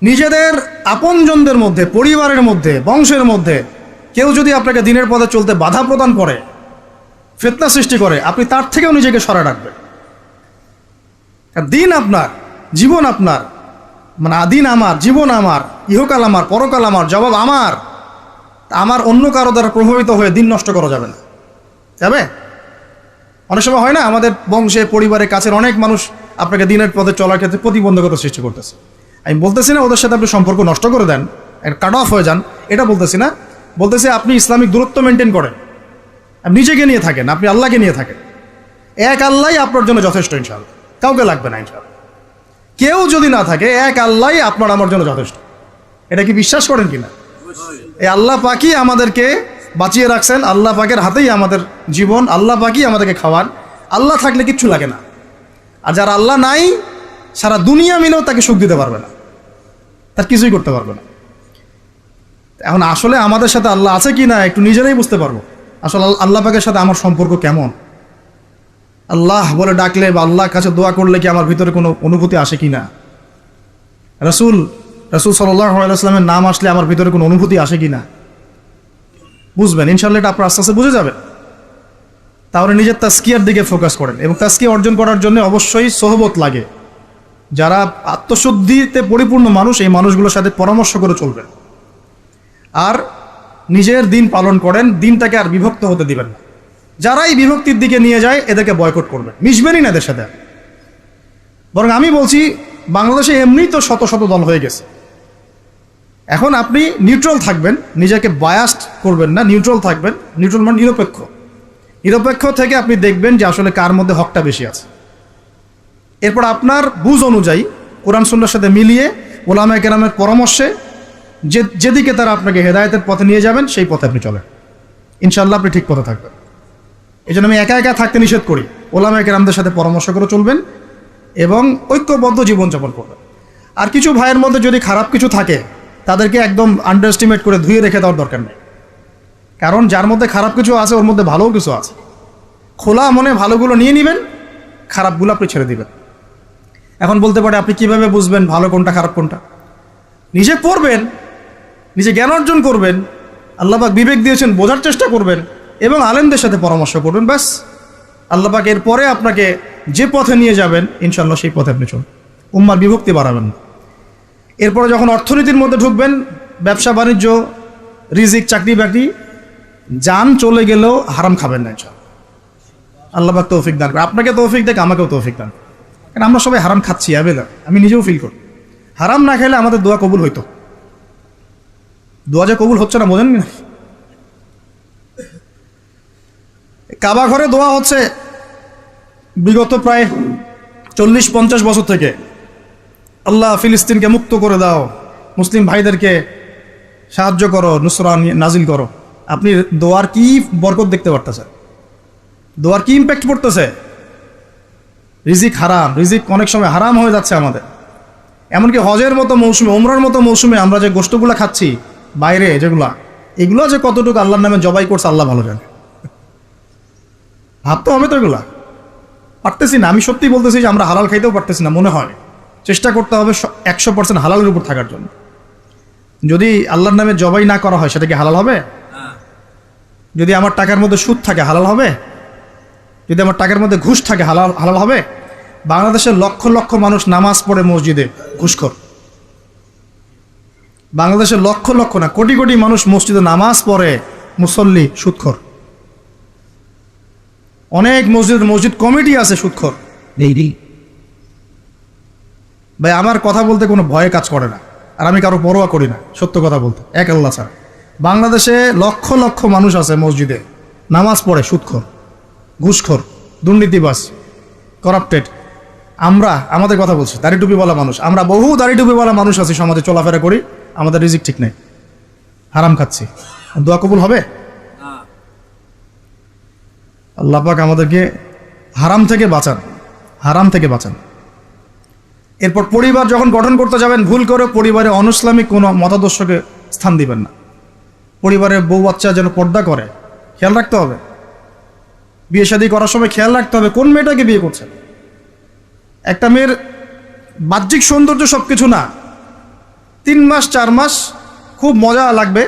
নিজেদের আপনজনদের মধ্যে, পরিবারের মধ্যে, বংশের মধ্যে কেউ যদি আপনাকে দিনের পথে চলতে বাধা প্রদান করে, ফিতনা সৃষ্টি করে, আপনি তার থেকেও নিজেকে সরে রাখবেন। দিন আপনার, জীবন আপনার, মানে দিন আমার, জীবন আমার, ইহকাল আমার, পরকাল আমার, জবাব আমার। আমার অন্য কারো দ্বারা প্রভাবিত হয়ে দিন নষ্ট করা যাবে না, যাবে? অনেক সময় হয় না, আমাদের বংশে, পরিবারের কাছের অনেক মানুষ আপনাকে দিনের পথে চলার ক্ষেত্রে প্রতিবন্ধকতা সৃষ্টি করতেছে। আমি বলতেছি না ওদের সাথে আপনি সম্পর্ক নষ্ট করে দেন, কাট অফ হয়ে যান, এটা বলতেছি না। বলতেছি আপনি ইসলামিক দূরত্ব মেনটেন করেন, আপনি নিজেকে নিয়ে থাকেন, আপনি আল্লাহকে নিয়ে থাকেন। এক আল্লাহই আপনার জন্য যথেষ্ট, ইনশাআল্লাহ, কাউকে লাগবে না ইনশাআল্লাহ। কেউ যদি না থাকে, এক আল্লাহই আপনার আমার জন্য যথেষ্ট। এটা কি বিশ্বাস করেন কিনা? এই আল্লাহ পাকই আমাদেরকে বাঁচিয়ে রাখছেন, আল্লাহ পাকের হাতেই আমাদের জীবন, আল্লাহ পাকই আমাদেরকে খাওয়ান। আল্লাহ থাকলে কিচ্ছু লাগে না। আর যারা আল্লাহ নাই, সারা দুনিয়া মিলেও তাকে সুখ দিতে পারবে না, তার কিছুই করতে পারবে না। এখন আসলে আমাদের সাথে আল্লাহ আছে কি না একটু নিজেরাই বুঝতে পারবো। আসলে আল্লাহ পাকের সাথে আমার সম্পর্ক কেমন? আল্লাহ বলে ডাকলে বা আল্লাহর কাছে দোয়া করলে কি আমার ভিতরে কোনো অনুভূতি আসে কি না? রাসূল সাল্লাল্লাহু আলাইহি ওয়াসাল্লামের নাম আসলে আমার ভিতরে কোনো অনুভূতি আসে কি না? বুঝবেন ইনশাআল্লাহ, এটা আপনার আস্তে আস্তে বুঝে যাবেন। তাহলে নিজের তাজকিয়ার দিকে ফোকাস করেন, এবং তাজকিয়া অর্জন করার জন্য অবশ্যই সোহবত লাগে। যারা আত্মশুদ্ধিতে পরিপূর্ণ মানুষ, এই মানুষগুলোর সাথে পরামর্শ করে চলবেন। আর নিজের দিন পালন করেন, দিনটাকে আর বিভক্ত হতে দিবেন না। যারাই বিভক্তির দিকে নিয়ে যায় এদেরকে বয়কট করবেন, মিশবেনই না এদের সাথে। বরং আমি বলছি, বাংলাদেশে এমনিই তো শত শত দল হয়ে গেছে। এখন আপনি নিউট্রাল থাকবেন, নিজেকে বায়াসড করবেন না, নিউট্রাল থাকবেন। নিউট্রাল মানে নিরপেক্ষ। নিরপেক্ষ থেকে আপনি দেখবেন যে আসলে কার মধ্যে হকটা বেশি আছে। এরপর আপনার বুঝ অনুযায়ী কোরআন সুন্নাহর সাথে মিলিয়ে ওলামায়ে কেরামের পরামর্শে যেদিকে তারা আপনাকে হেদায়েতের পথে নিয়ে যাবেন সেই পথে আপনি চলেন, ইনশাআল্লাহ আপনি ঠিক পথে থাকবেন। এই জন্য আমি একা একা থাকতে নিষেধ করি, ওলামায়ে কেরামদের সাথে পরামর্শ করে চলবেন এবং ঐক্যবদ্ধ জীবনযাপন করবেন। আর কিছু ভাইয়ের মধ্যে যদি খারাপ কিছু থাকে তাদেরকে একদম আন্ডার এস্টিমেট করে ধুয়ে রেখে দেওয়ার দরকার নেই, কারণ যার মধ্যে খারাপ কিছু আছে ওর মধ্যে ভালোও কিছু আছে। খোলা মনে ভালোগুলো নিয়ে নেবেন, খারাপগুলো আপনি ছেড়ে দিবেন। এখন বলতে পারে আপনি কিভাবে বুঝবেন ভালো কোনটা খারাপ কোনটা? নিজে পড়বেন, নিজে জ্ঞান অর্জন করবেন, আল্লাহ পাক বিবেক দিয়েছেন, বোঝার চেষ্টা করবেন এবং আলেমদের সাথে পরামর্শ করবেন, ব্যাস। আল্লাহ পাক এরপরে আপনাকে যে পথে নিয়ে যাবেন ইনশাআল্লাহ সেই পথে আপনি চলুন, উম্মার বিভক্তি বাড়াবেন না। এরপরে যখন অর্থনীতির মধ্যে ঢুকবেন, ব্যবসা বাণিজ্য, রিজিক, চাকরি বাকরি, জান চলে গেলেও হারাম খাবেন না ইনশাআল্লাহ। আল্লাহ পাক তৌফিক দান করে, আপনাকে তৌফিক দেখ, আমাকেও তৌফিক দান। কারণ আমরা সবাই হারাম খাচ্ছি, আমি নিজেও ফিল করি। হারাম না খেলে আমাদের দোয়া কবুল হইতো, দোয়া যে কবুল হচ্ছে না বোঝেন না। কাবা ঘরে দোয়া হচ্ছে বিগত প্রায় 40-50 বছর থেকে, আল্লাহ ফিলিস্তিনকে মুক্ত করে দাও, মুসলিম ভাইদেরকে সাহায্য করো, নুসরা নাজিল করো। আপনি দোয়ার কি বরকত দেখতে পারতেছেন? দোয়ার কি ইম্প্যাক্ট পড়তেছে? রিজিক হারাম, রিজিক অনেক সময় হারাম হয়ে যাচ্ছে আমাদের। এমনকি হজের মতো মৌসুমে, উমরার মতো মৌসুমে আমরা যে গোশতগুলো খাচ্ছি বাইরে, এগুলো যে কতটুকু আল্লাহর নামে জবাই করছে আল্লাহ ভালো জানে। ভাবতে হবে তো, এগুলা পারতেছি না। আমি সত্যি বলতেছি যে আমরা হালাল খাইতেও পারতেছি না মনে হয়। চেষ্টা করতে হবে 100% হালালের উপর থাকার জন্য। যদি আল্লাহর নামে জবাই না করা হয় সেটা কি হালাল হবে? যদি আমার টাকার মধ্যে সুদ থাকে হালাল হবে? যদি আমার টাকার মধ্যে ঘুষ থাকে হালাল হবে? বাংলাদেশের লক্ষ লক্ষ মানুষ নামাজ পড়ে মসজিদে, ঘুষখোর। বাংলাদেশের লক্ষ লক্ষ না, কোটি কোটি মানুষ মসজিদে নামাজ পড়ে, মুসল্লি সুদখোর। অনেক মসজিদ কমিটি আছে সুদখোর। ভাই আমার কথা বলতে কোনো ভয়ে কাজ করে না, আর আমি কারো পরোয়া করি না, সত্য কথা বলতে, এক আল্লাহ ছাড়া। বাংলাদেশে লক্ষ লক্ষ মানুষ আছে মসজিদে নামাজ পড়ে, সুদখোর, ঘুষখোর, দুর্নীতিবাজ, করাপ্টেড। আমাদের কথা বলছি, দাড়ি টুপিওয়ালা মানুষ, আমরা বহু দাড়ি টুপিওয়ালা মানুষ আছি, সমাজে চলাফেরা করি, আমাদের রিজিক ঠিক নেই, হারাম খাচ্ছি। দোয়া কবুল হবে? আল্লাহ পাক আমাদেরকে হারাম থেকে বাঁচান, হারাম থেকে বাঁচান। এরপর পরিবার যখন গঠন করতে যাবেন, ভুল করে পরিবারে অনইসলামিক কোনো মতাদর্শকে স্থান দিবেন না। পরিবারের বউ বাচ্চা যেন পর্দা করে, খেয়াল রাখতে হবে। বিয়ে শাদী করার সময় খেয়াল রাখতে হবে কোন মেয়েটাকে বিয়ে করছেন। একটা মেয়ের বাহ্যিক সৌন্দর্য সব কিছু না, 3 মাস 4 মাস খুব মজা লাগবে,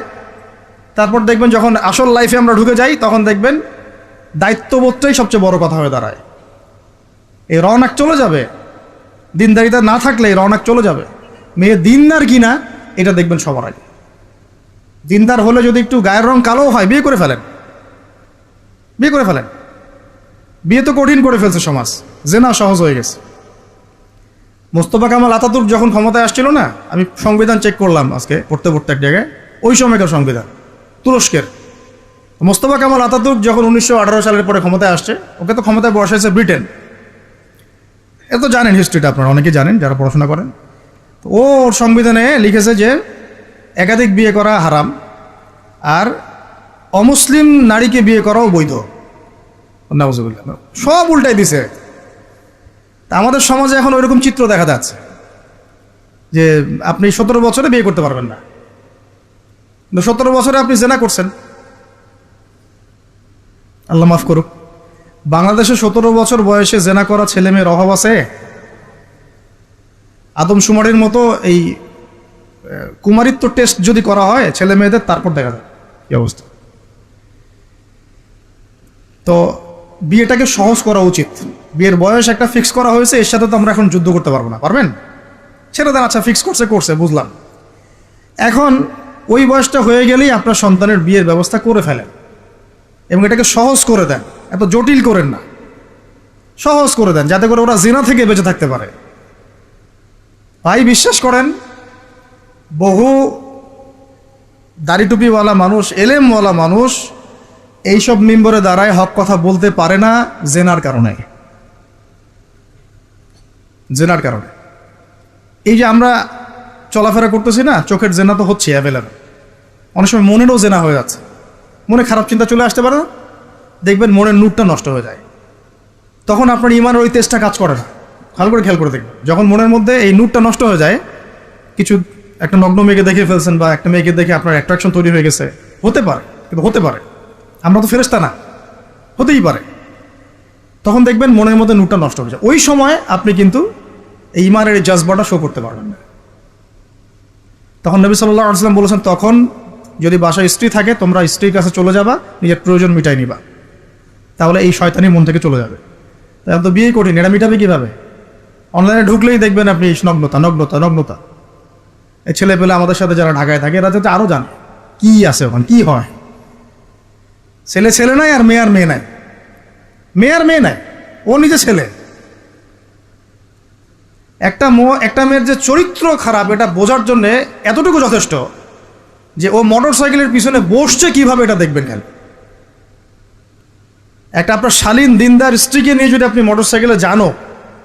তারপর দেখবেন যখন আসল লাইফে আমরা ঢুকে যাই তখন দেখবেন দায়িত্ববোধটাই সবচেয়ে বড় কথা হয়ে দাঁড়ায়। এই রওনাক চলে যাবে, দিনদারিতা না থাকলে এই রওনাক চলে যাবে। মেয়ে দিনদার কিনা এটা দেখবেন সবার আগে। দিনদার হলে যদি একটু গায়ের রং কালো হয়, বিয়ে করে ফেলেন, বিয়ে করে ফেলেন। বিয়ে তো কঠিন করে ফেলছে সমাজ, জেনা সহজ হয়ে গেছে। মোস্তফা কামাল আতাতুর্ক যখন ক্ষমতায় আসছিল না, আমি সংবিধান চেক করলাম আজকে পড়তে এক জায়গায়, ওই সময়কার সংবিধান তুরস্কের। মোস্তফা কামাল আতাতুর্ক যখন 1918 সালের পরে ক্ষমতায় আসছে, ওকে তো ক্ষমতায় বসাইছে ব্রিটেন। এ তো জানেন হিস্ট্রিটা, আপনারা অনেকে জানেন যারা পড়াশোনা করেন। ওর সংবিধানে লিখেছে যে একাধিক বিয়ে করা হারাম, আর অমুসলিম নারীকে বিয়ে করাও বৈধ। নাউজুবিল্লাহ, সব উল্টাই দিছে। তা আমাদের সমাজে এখন ওইরকম চিত্র দেখা যাচ্ছে যে আপনি 17 বছরে বিয়ে করতে পারবেন না, 17 বছরে আপনি জেনা করছেন। আল্লাহ মাফ করুক, বাংলাদেশে 17 বছর বয়সে জেনা করা ছেলে মেয়ের অভাব আছে? আদমশুমারির মতো এই কুমারিত্ব টেস্ট যদি করা হয় ছেলে মেয়েদের, তারপর দেখা যায় কি অবস্থা। তো বিয়েটাকে সহজ করা উচিত। বিয়ের বয়স একটা ফিক্স করা হয়েছে, এর সাথে তো আমরা এখন যুদ্ধ করতে পারবো না। পারবেন? ছেড়ে দেন, আচ্ছা ফিক্স করছে, বুঝলাম। এখন ওই বয়সটা হয়ে গেলেই আপনার সন্তানের বিয়ের ব্যবস্থা করে ফেলেন এবং এটাকে সহজ করে দেন, এত জটিল করেন না, সহজ করে দেন, যাতে করে ওরা জিনা থেকে বেঁচে থাকতে পারে। ভাই বিশ্বাস করেন, বহু দাড়ি টুপিওয়ালা মানুষ, এলেমওয়ালা মানুষ এইসব মিম্বরে দাঁড়ায় হক কথা বলতে পারে না জেনার কারণে। এই যে আমরা চলাফেরা করতেছি না, চোখের জেনা তো হচ্ছে অ্যাভেলেবেল, অনেক সময় মনেরও জেনা হয়ে যাচ্ছে, মনে খারাপ চিন্তা চলে আসতে পারে না, দেখবেন মনের নূরটা নষ্ট হয়ে যায়, তখন আপনার ইমানের ওই তেজটা কাজ করে না। ভালো করে খেয়াল করে দেখবেন, যখন মনের মধ্যে এই নূরটা নষ্ট হয়ে যায়, কিছু একটা নগ্ন মেয়েকে দেখে ফেলছেন বা একটা মেয়েকে দেখে আপনার অ্যাট্রাকশন তৈরি হয়ে গেছে, হতে পারে, কিন্তু হতে পারে, আমরা তো ফেরেশতা না, হতেই পারে, তখন দেখবেন মনের মধ্যে নূরটা নষ্ট হয়ে যায়। ওই সময় আপনি কিন্তু এই ইমানের এই জজবাটা শো করতে পারবেন না। তখন নবী সাল্লাল্লাহু আলাইহি ওয়াসাল্লাম বলেছেন, তখন যদি বাসায় স্ত্রী থাকে তোমরা স্ত্রীর কাছে চলে যাবা, নিজের প্রয়োজন মিটাই নিবা, তাহলে এই শয়তানি মন থেকে চলে যাবে। তাই তো বিয়ে কঠিন, এটা মিটাবে কিভাবে? অনলাইনে ঢুকলেই দেখবেন আপনি নগ্নতা নগ্নতা নগ্নতা। এই ছেলে পেলে আমাদের সাথে যারা ঢাকায় থাকে এরা যাতে আরও জানে কি আছে ওখানে, কি হয়। ছেলে ছেলে নাই আর মেয়ে মেয়ে নাই, মেয়ে আর মেয়ে নাই, ও নিজে ছেলে। একটা মেয়ের যে চরিত্র খারাপ এটা বোঝার জন্য এতটুকু যথেষ্ট যে ও মোটর সাইকেলের পিছনে বসছে কিভাবে, এটা দেখবেন খেয়াল। একটা আপনার শালীন দিনদার স্ত্রীকে নিয়ে যদি আপনি মোটর সাইকেলে জানো,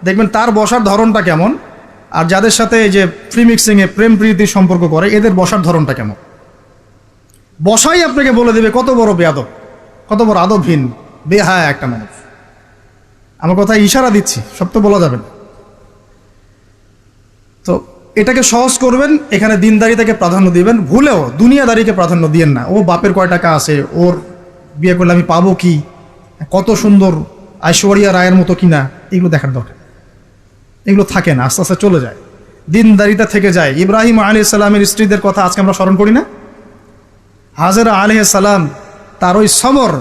দেখবেন তার বসার ধরনটা কেমন, আর যাদের সাথে এই যে ফ্রি মিক্সিংয়ে প্রেম প্রীতির সম্পর্ক করে এদের বসার ধরনটা কেমন। বসাই আপনাকে বলে দেবে কত বড় বেয়াদব, কত বড় আদবহীন বেহায়া একটা মানুষ। আমার কথায় ইশারা দিচ্ছি, সব তো বলা যাবে না। তো এটাকে সহজ করবেন, এখানে দিনদারিতাকে প্রাধান্য দিবেন, ভুলেও দুনিয়াদারিকে প্রাধান্য দিয়েন না। ও বাপের কয় টাকা আছে, ওর বিয়ে করলে আমি পাবো কি, কত সুন্দর ঐশ্বরিয়া রায়ের মতো কিনা, এগুলো দেখার দরকার। এগুলো থাকে না, আস্তে আস্তে চলে যায়, দিনদারিতা থেকে যায়। ইব্রাহিম আলাইহিস সালামের স্ত্রীদের কথা আজকে আমরা স্মরণ করি না? হাজেরা আলাইহিস সালাম, তার ওই সবর,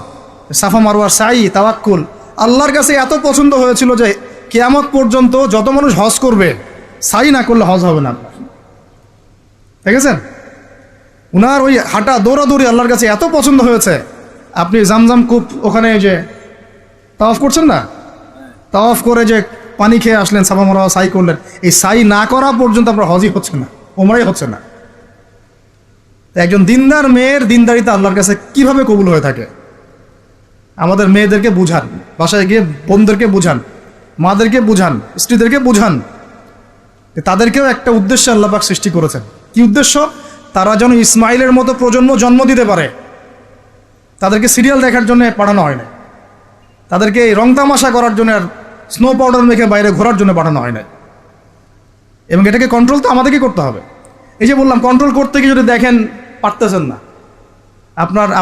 সাফা মারওয়ার সাই, তাওয়াক্কুল আল্লাহর কাছে এত পছন্দ হয়েছিল যে কিয়ামত পর্যন্ত যত মানুষ হজ করবে, সাই না করলে হজ হবে না। দেখেছেন উনার ওই হাঁটা দৌড়াদৌড়ি আল্লাহর কাছে এত পছন্দ হয়েছে। আপনি জামজাম কূপ ওখানে যে তাওয়াফ করছেন না, তাওয়াফ করে যে পানি খেয়ে আসলেন, সাফা মারওয়া সাই করলেন, এই সাই না করা পর্যন্ত আপনার হজই হচ্ছে না, ওমরাই হচ্ছে না। একজন দিনদার মেয়ের দিনদারিতা আল্লাহর কাছে কিভাবে কবুল হয়ে থাকে, আমাদের মেয়েদেরকে বুঝান, বাসায় গিয়ে বোনদেরকে বুঝান, মাদেরকে বুঝান, স্ত্রীদেরকে বুঝান, তাদেরকেও একটা উদ্দেশ্যে আল্লাহ পাক সৃষ্টি করেছেন। কি উদ্দেশ্য? তারা যেন ইসমাইলের মতো প্রজন্ম জন্ম দিতে পারে। তাদেরকে সিরিয়াল দেখার জন্য পাঠানো হয় না, তাদেরকে এই রং তামাশা করার জন্য আর স্নো পাউডার মেখে বাইরে ঘোরার জন্য পাঠানো হয় না। এবং এটাকে কন্ট্রোল তো আমাদেরকে করতে হবে। এই যে বললাম, কন্ট্রোল করতে গিয়ে যদি দেখেন পারতেছেন না,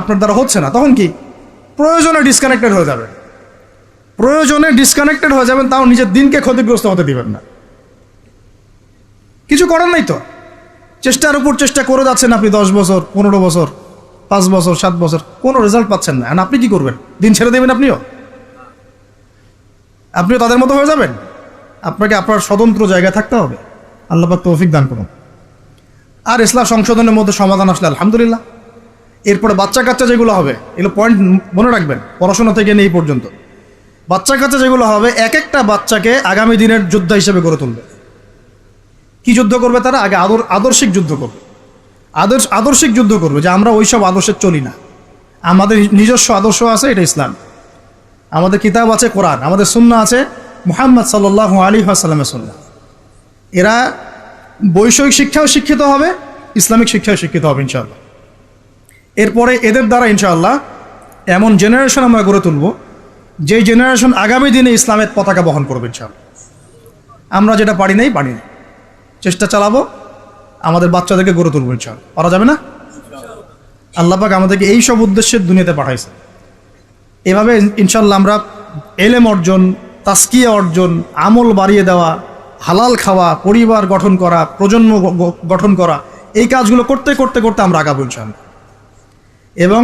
আপনার দ্বারা হচ্ছে না, তখন কি প্রয়োজনে ডিসকানেক্টেড হয়ে যাবেন। প্রয়োজনে ডিসকানেক্টেড হয়ে যাবেন, তাও নিজের দিনকে ক্ষতিগ্রস্ত হতে দিবেন না। কিছু করার নাই তো, চেষ্টার উপর চেষ্টা করে যাচ্ছেন আপনি 10 বছর, 15 বছর, 5 বছর, 7 বছর, কোনো রেজাল্ট পাচ্ছেন না। আপনি কি করবেন? দিন ছেড়ে দেবেন? আপনিও তাদের মতো হয়ে যাবেন? আপনাকে আপনার স্বতন্ত্র জায়গায় থাকতে হবে। আল্লাহ পাক তৌফিক দান করুন। আর ইসলাম সংশোধনের মধ্যে সমাধান আসলে আলহামদুলিল্লাহ। এরপরে বাচ্চা কাচ্চা যেগুলো হবে, এগুলো পয়েন্ট মনে রাখবেন, পড়াশোনা থেকে নিয়ে এই পর্যন্ত বাচ্চা কাচ্চা যেগুলো হবে, এক একটা বাচ্চাকে আগামী দিনের যোদ্ধা হিসেবে গড়ে তুলবে। কি যুদ্ধ করবে তারা? আগে আদর্শিক যুদ্ধ করবে, আদর্শিক যুদ্ধ করবে, যে আমরা ওইসব আদর্শে চলি না, আমাদের নিজস্ব আদর্শ আছে, এটা ইসলাম। আমাদের কিতাব আছে কোরআন, আমাদের সুন্নাহ আছে মুহাম্মদ সাল্লাল্লাহু আলাইহি ওয়াসাল্লামের সুন্নাহ। এরা বৈষয়িক শিক্ষাও শিক্ষিত হবে, ইসলামিক শিক্ষাও শিক্ষিত হবে ইনশাআল্লাহ। এরপরে এদের দ্বারা ইনশাআল্লাহ এমন জেনারেশন আমরা গড়ে তুলব, যে জেনারেশন আগামী দিনে ইসলামের পতাকা বহন করবে ইনশাআল্লাহ। আমরা যেটা পারি নাই, চেষ্টা চালাবো, আমাদের বাচ্চাদেরকে গড়ে তুলবো ইনশাআল্লাহ। পারা যাবে না? আল্লাহ পাক আমাদেরকে এই সব উদ্দেশ্যে দুনিয়াতে পাঠাইছে। এভাবে ইনশাআল্লাহ আমরা এলেম অর্জন, তাসকিয়া অর্জন, আমল বাড়িয়ে দেওয়া, হালাল খাওয়া, পরিবার গঠন করা, প্রজন্ম গঠন করা, এই কাজগুলো করতে করতে করতে আমরা আগাবো ইনশাআল্লাহ। এবং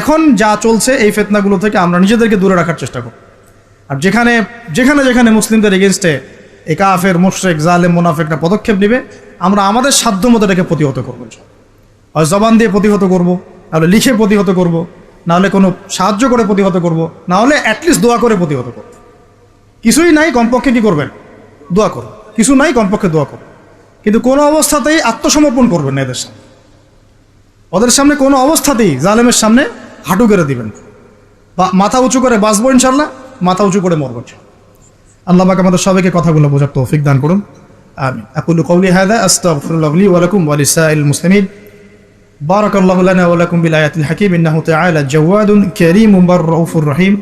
এখন যা চলছে এই ফিতনাগুলো থেকে আমরা নিজেদেরকে দূরে রাখার চেষ্টা করব। আর যেখানে যেখানে যেখানে মুসলিমদের এগেনস্টে এই কাফের, মুশরিক, জালেম, মুনাফিকরা পদক্ষেপ নেবে, আমরা আমাদের সাধ্য মতো এটাকে প্রতিহত করবো। হয় জবান দিয়ে প্রতিহত করব, নাহলে লিখে প্রতিহত করব, নাহলে কোনো সাহায্য করে প্রতিহত করব, নাহলে অ্যাটলিস্ট দোয়া করে প্রতিহত করব। কিছুই নাই, কমপক্ষে কি করবেন? দোয়া করুন। কিছু নাই, কমপক্ষে দোয়া করুন। কিন্তু কোনো অবস্থাতেই আত্মসমর্পণ করবেন না এদের সামনে। ওদের সামনে কোনো অবস্থাতেই জালেমের সামনে হাঁটু গেড়ে দিবেন, বা মাথা উঁচু করে বাঁচবো ইনশাল্লাহ, মাথা উঁচু করে মরবো। আল্লাহ পাক আমাদের সবাইকে কথাগুলো বোঝার তৌফিক দান করুন। آمين. أقول قولي هذا أستغفر الله لي ولكم ولسائر المسلمين. بارك الله لنا ولكم بالآيات الحكيم إنه تعالى جواد كريم بر رؤوف رحيم.